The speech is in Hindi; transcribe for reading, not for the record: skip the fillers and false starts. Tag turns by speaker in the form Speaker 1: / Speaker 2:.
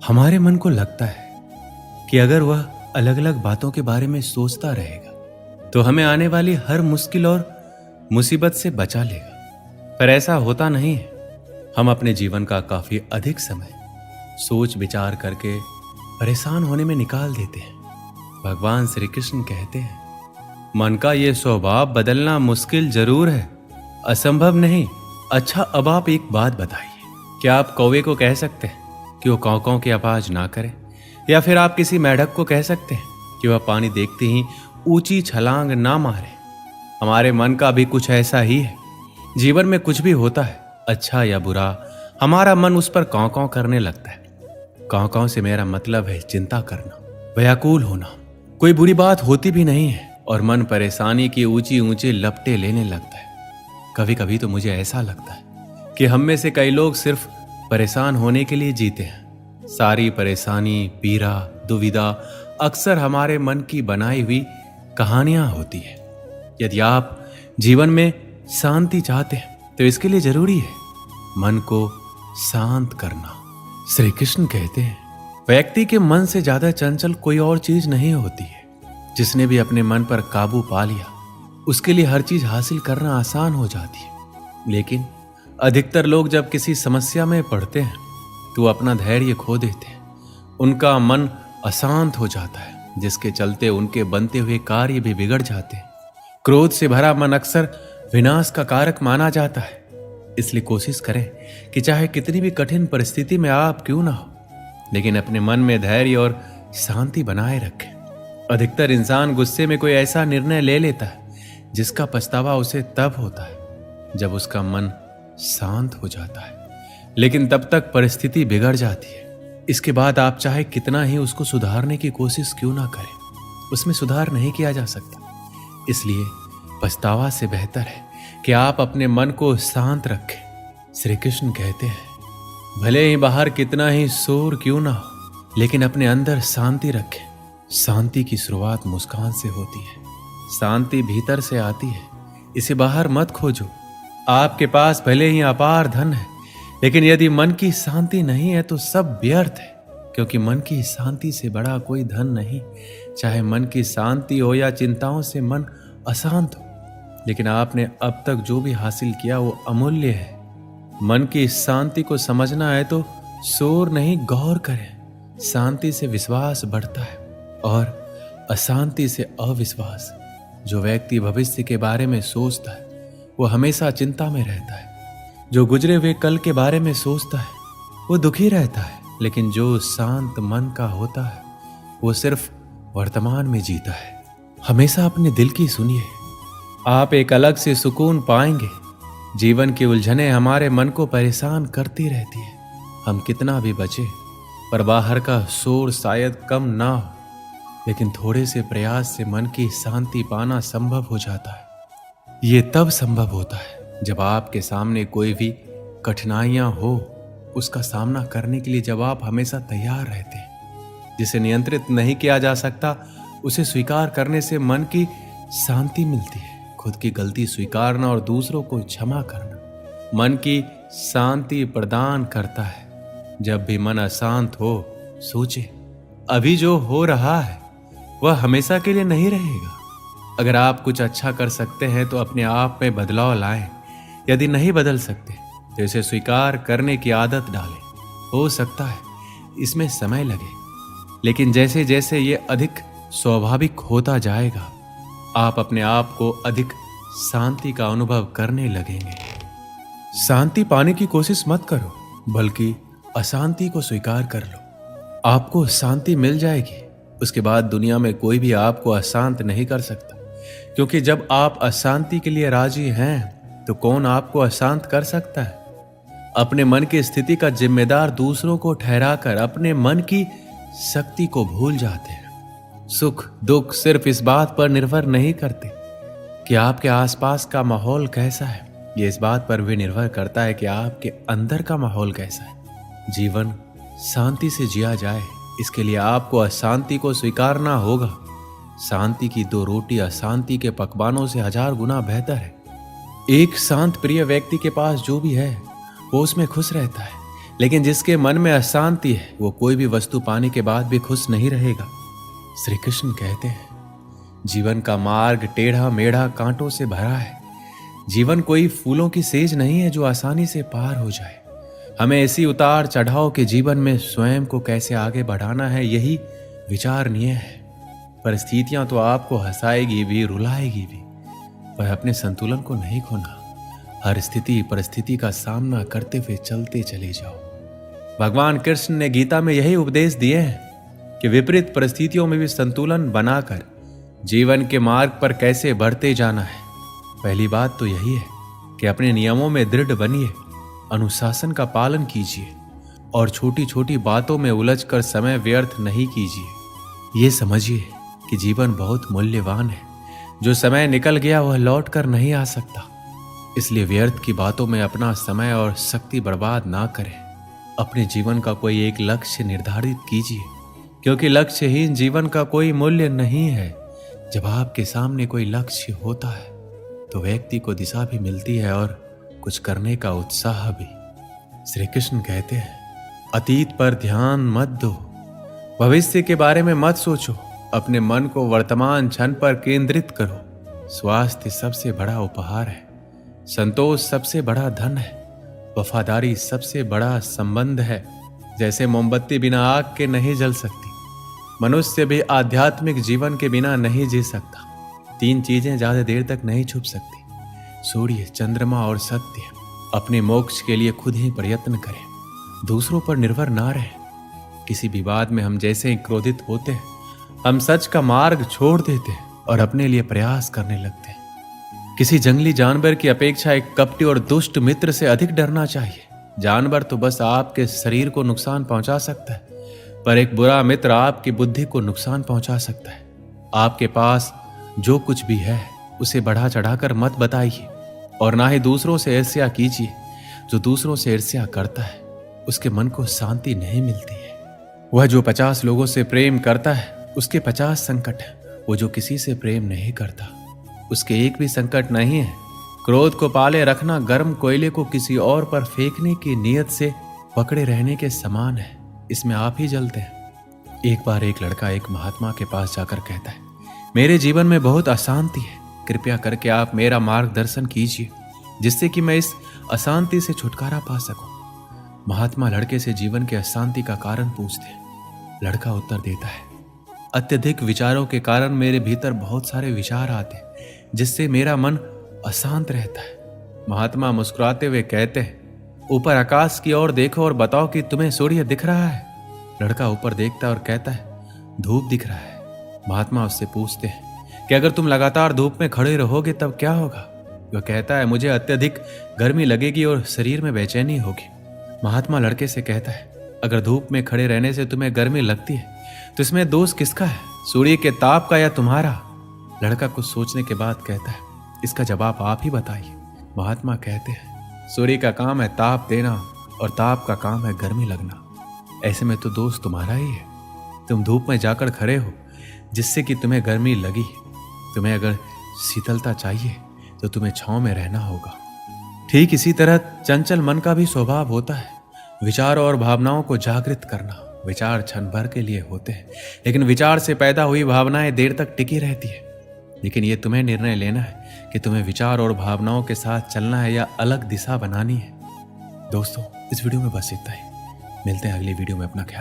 Speaker 1: हमारे मन को लगता है कि अगर वह अलग अलग बातों के बारे में सोचता रहेगा तो हमें आने वाली हर मुश्किल और मुसीबत से बचा लेगा। पर ऐसा होता नहीं है। हम अपने जीवन का काफी अधिक समय सोच विचार करके परेशान होने में निकाल देते हैं। भगवान श्री कृष्ण कहते हैं, मन का ये स्वभाव बदलना मुश्किल जरूर है, असंभव नहीं। अच्छा, अब आप एक बात बताइए, क्या आप कौवे को कह सकते हैं कि वो काँव काँव की आवाज ना करे? या फिर आप किसी मेढक को कह सकते हैं कि वह पानी देखते ही ऊंची छलांग ना मारे? हमारे मन का भी कुछ ऐसा ही है। जीवन में कुछ भी होता है, अच्छा या बुरा, हमारा मन उस पर काँव काँव करने लगता है। काँव काँव से मेरा मतलब है चिंता करना, व्याकुल होना। कोई बुरी बात होती भी नहीं है और मन परेशानी की ऊंची ऊंची लपटें लेने लगता है। कभी कभी तो मुझे ऐसा लगता है कि हम में से कई लोग सिर्फ परेशान होने के लिए जीते हैं। सारी परेशानी, पीड़ा, दुविधा अक्सर हमारे मन की बनाई हुई कहानियां होती है। यदि आप जीवन में शांति चाहते हैं तो इसके लिए जरूरी है मन को शांत करना। श्री कृष्ण कहते हैं, व्यक्ति के मन से ज्यादा चंचल कोई और चीज नहीं होती है। जिसने भी अपने मन पर काबू पा लिया उसके लिए हर चीज हासिल करना आसान हो जाती है। लेकिन अधिकतर लोग जब किसी समस्या में पड़ते हैं तो अपना धैर्य खो देते हैं। उनका मन अशांत हो जाता है, जिसके चलते उनके बनते हुए कार्य भी बिगड़ जाते हैं। क्रोध से भरा मन अक्सर विनाश का कारक माना जाता है। इसलिए कोशिश करें कि चाहे कितनी भी कठिन परिस्थिति में आप क्यों ना हो, लेकिन अपने मन में धैर्य और शांति बनाए रखें। अधिकतर इंसान गुस्से में कोई ऐसा निर्णय ले लेता है जिसका पछतावा उसे तब होता है जब उसका मन शांत हो जाता है, लेकिन तब तक परिस्थिति बिगड़ जाती है। इसके बाद आप चाहे कितना ही उसको सुधारने की कोशिश क्यों ना करें, उसमें सुधार नहीं किया जा सकता। इसलिए पछतावा से बेहतर है कि आप अपने मन को शांत रखें। श्री कृष्ण कहते हैं, भले ही बाहर कितना ही शोर क्यों ना हो, लेकिन अपने अंदर शांति रखें। शांति की शुरुआत मुस्कान से होती है। शांति भीतर से आती है, इसे बाहर मत खोजो। आपके पास भले ही अपार धन है, लेकिन यदि मन की शांति नहीं है तो सब व्यर्थ है, क्योंकि मन की शांति से बड़ा कोई धन नहीं। चाहे मन की शांति हो या चिंताओं से मन अशांत हो, लेकिन आपने अब तक जो भी हासिल किया वो अमूल्य है। मन की शांति को समझना है तो शोर नहीं, गौर करें। शांति से विश्वास बढ़ता है और अशांति से अविश्वास। जो व्यक्ति भविष्य के बारे में सोचता है वो हमेशा चिंता में रहता है। जो गुजरे हुए कल के बारे में सोचता है वो दुखी रहता है, लेकिन जो शांत मन का होता है वो सिर्फ वर्तमान में जीता है। हमेशा अपने दिल की सुनिए, आप एक अलग से सुकून पाएंगे। जीवन की उलझनें हमारे मन को परेशान करती रहती है। हम कितना भी बचे पर बाहर का शोर शायद कम ना हो, लेकिन थोड़े से प्रयास से मन की शांति पाना संभव हो जाता है। ये तब संभव होता है जब आपके सामने कोई भी कठिनाइयां हो, उसका सामना करने के लिए जब आप हमेशा तैयार रहते हैं। जिसे नियंत्रित नहीं किया जा सकता उसे स्वीकार करने से मन की शांति मिलती है। खुद की गलती स्वीकारना और दूसरों को क्षमा करना मन की शांति प्रदान करता है। जब भी मन अशांत हो, सोचे अभी जो हो रहा है वह हमेशा के लिए नहीं रहेगा। अगर आप कुछ अच्छा कर सकते हैं तो अपने आप में बदलाव लाएं। यदि नहीं बदल सकते तो इसे स्वीकार करने की आदत डालें। हो सकता है इसमें समय लगे, लेकिन जैसे जैसे ये अधिक स्वाभाविक होता जाएगा आप अपने आप को अधिक शांति का अनुभव करने लगेंगे। शांति पाने की कोशिश मत करो, बल्कि अशांति को स्वीकार कर लो। आपको शांति मिल जाएगी। उसके बाद दुनिया में कोई भी आपको अशांत नहीं कर सकता, क्योंकि जब आप अशांति के लिए राजी हैं तो कौन आपको अशांत कर सकता है? अपने मन की स्थिति का जिम्मेदार दूसरों को ठहराकर अपने मन की शक्ति को भूल जाते हैं। सुख दुख सिर्फ इस बात पर निर्भर नहीं करते कि आपके आसपास का माहौल कैसा है, ये इस बात पर भी निर्भर करता है कि आपके अंदर का माहौल कैसा है। जीवन शांति से जिया जाए, इसके लिए आपको अशांति को स्वीकारना होगा। शांति की 2 रोटी अशांति के पकवानों से 1000 गुना बेहतर है। एक शांत प्रिय व्यक्ति के पास जो भी है वो उसमें खुश रहता है, लेकिन जिसके मन में अशांति है वो कोई भी वस्तु पाने के बाद भी खुश नहीं रहेगा। श्री कृष्ण कहते हैं, जीवन का मार्ग टेढ़ा मेढ़ा कांटों से भरा है। जीवन कोई फूलों की सेज नहीं है जो आसानी से पार हो जाए। हमें इसी उतार चढ़ाव के जीवन में स्वयं को कैसे आगे बढ़ाना है, यही विचारणीय है। परिस्थितियां तो आपको हंसाएगी भी, रुलाएगी भी, पर अपने संतुलन को नहीं खोना। हर स्थिति परिस्थिति का सामना करते हुए चलते चले जाओ। भगवान कृष्ण ने गीता में यही उपदेश दिए हैं कि विपरीत परिस्थितियों में भी संतुलन बनाकर जीवन के मार्ग पर कैसे बढ़ते जाना है। पहली बात तो यही है कि अपने नियमों में दृढ़ बनिए, अनुशासन का पालन कीजिए और छोटी छोटी बातों में उलझकर समय व्यर्थ नहीं कीजिए। ये समझिए कि जीवन बहुत मूल्यवान है। जो समय निकल गया वह लौट कर नहीं आ सकता, इसलिए व्यर्थ की बातों में अपना समय और शक्ति बर्बाद ना करें। अपने जीवन का कोई एक लक्ष्य निर्धारित कीजिए, क्योंकि लक्ष्यहीन जीवन का कोई मूल्य नहीं है। जब आपके सामने कोई लक्ष्य होता है तो व्यक्ति को दिशा भी मिलती है और कुछ करने का उत्साह भी। श्री कृष्ण कहते हैं, अतीत पर ध्यान मत दो, भविष्य के बारे में मत सोचो, अपने मन को वर्तमान क्षण पर केंद्रित करो। स्वास्थ्य सबसे बड़ा उपहार है, संतोष सबसे बड़ा धन है, वफादारी सबसे बड़ा संबंध है। जैसे मोमबत्ती बिना आग के नहीं जल सकती, मनुष्य भी आध्यात्मिक जीवन के बिना नहीं जी सकता। 3 चीजें ज्यादा देर तक नहीं छुप सकती, सूर्य, चंद्रमा और सत्य। अपने मोक्ष के लिए खुद ही प्रयत्न करें, दूसरों पर निर्भर ना रहें। किसी विवाद में हम जैसे ही क्रोधित होते हैं, हम सच का मार्ग छोड़ देते हैं और अपने लिए प्रयास करने लगते हैं। किसी जंगली जानवर की अपेक्षा एक कपटी और दुष्ट मित्र से अधिक डरना चाहिए। जानवर तो बस आपके शरीर को नुकसान पहुंचा सकता है, पर एक बुरा मित्र आपकी बुद्धि को नुकसान पहुंचा सकता है। आपके पास जो कुछ भी है उसे बढ़ा चढ़ाकर मत बताइए और ना ही दूसरों से ईर्ष्या कीजिए। जो दूसरों से ईर्ष्या करता है उसके मन को शांति नहीं मिलती है। वह जो 50 लोगों से प्रेम करता है उसके 50 संकट हैं। वो जो किसी से प्रेम नहीं करता उसके एक भी संकट नहीं है। क्रोध को पाले रखना गर्म कोयले को किसी और पर फेंकने की नीयत से पकड़े रहने के समान है। इसमें आप ही जलते हैं। एक बार एक लड़का एक महात्मा के पास जाकर कहता है, मेरे जीवन में बहुत अशांति है, कृपया करके आप मेरा मार्गदर्शन कीजिए जिससे कि मैं इस अशांति से छुटकारा पा सकूं। महात्मा लड़के से जीवन के अशांति का कारण पूछते हैं। लड़का उत्तर देता है, अत्यधिक विचारों के कारण मेरे भीतर बहुत सारे विचार आते हैं जिससे मेरा मन अशांत रहता है। महात्मा मुस्कुराते हुए कहते हैं, ऊपर आकाश की ओर देखो और बताओ कि तुम्हें सूर्य दिख रहा है। लड़का ऊपर देखता है और कहता है, धूप दिख रहा है। महात्मा उससे पूछते हैं कि अगर तुम लगातार धूप में खड़े रहोगे तब क्या होगा? वह कहता है, मुझे अत्यधिक गर्मी लगेगी और शरीर में बेचैनी होगी। महात्मा लड़के से कहता है, अगर धूप में खड़े रहने से तुम्हें गर्मी लगती है तो इसमें दोष किसका है, सूर्य के ताप का या तुम्हारा? लड़का कुछ सोचने के बाद कहता है, इसका जवाब आप ही बताइए। महात्मा कहते हैं, सूर्य का काम है ताप देना और ताप का काम है गर्मी लगना। ऐसे में तो दोष तुम्हारा ही है। तुम धूप में जाकर खड़े हो जिससे कि तुम्हें गर्मी लगी। तुम्हें अगर शीतलता चाहिए तो तुम्हें छांव में रहना होगा। ठीक इसी तरह चंचल मन का भी स्वभाव होता है, विचारों और भावनाओं को जागृत करना। विचार क्षण भर के लिए होते हैं, लेकिन विचार से पैदा हुई भावनाएं देर तक टिकी रहती है। लेकिन ये तुम्हें निर्णय लेना है कि तुम्हें विचार और भावनाओं के साथ चलना है या अलग दिशा बनानी है। दोस्तों, इस वीडियो में बस इतना ही। मिलते हैं अगली वीडियो में। अपना ख्याल